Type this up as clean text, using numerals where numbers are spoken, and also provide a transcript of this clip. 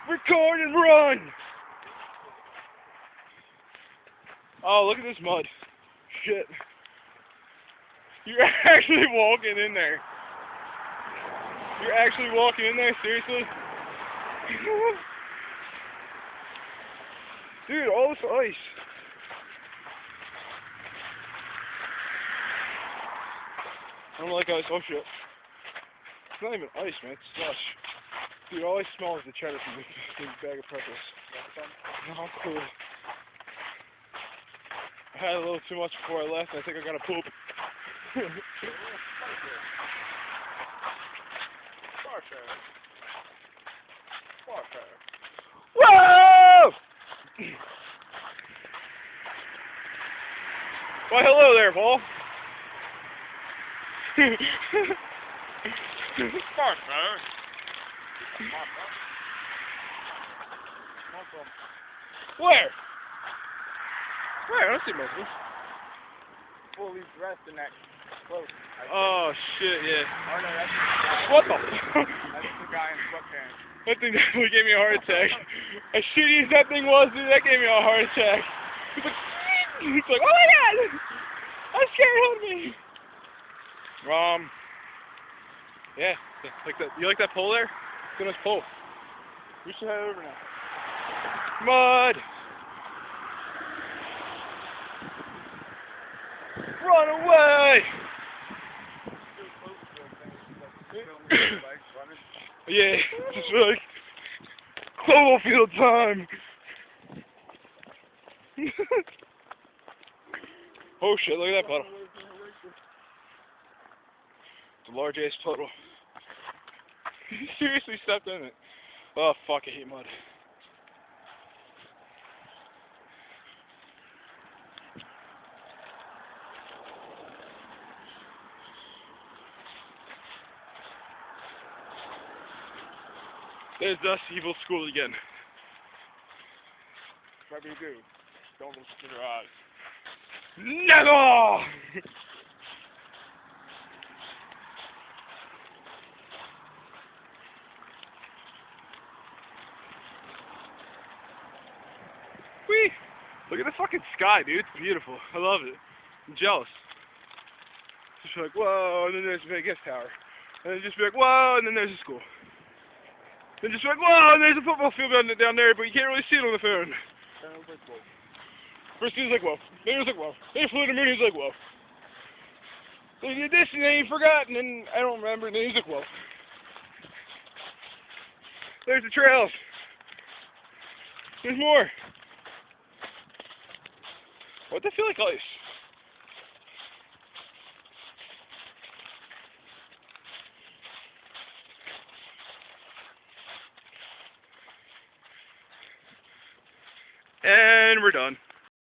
Record and run! Oh, look at this mud. Shit. You're actually walking in there. You're actually walking in there? Seriously? Dude, all this ice. I don't like ice. Oh shit. It's not even ice, man. It's slush. Dude, all I smell is the cheddar from this bag of pretzels. No, I'm cool. I had a little too much before I left, and I think I gotta poop. Whoa! Why, hello there, Paul. Where? Where? I don't see muscles. Fully dressed in that cloak. Oh shit, yeah. Oh no, that's What the that's the guy in sweatpants. That thing definitely gave me a heart attack. As shitty as that thing was, dude, that gave me a heart attack. It's like, oh my god! I'm scared, help me! Yeah, like that. You like that pole there? It's a nice pole. We should head over now. Mud! Run away! Yeah, just like Cloverfield time. Oh shit, look at that puddle. It's a large ass puddle. You seriously stepped in it. Oh fuck, I hate mud. There's us evil school again. Whatever you do, don't look in your eyes. Never! Whee! Look at the fucking sky, dude. It's beautiful. I love it. I'm jealous. Just like, whoa, and then there's a big guest tower. And then just be like, whoa, and then there's a school. Then just be like, whoa, and there's a football field down there, but you can't really see it on the phone. First he was like, whoa. Then he was like, whoa. Then he flew to the moon, he was like, whoa. Then he did this, and then he forgot, and then I don't remember, and then he was like, whoa. There's the trails. There's more. What does that feel like ice? And we're done.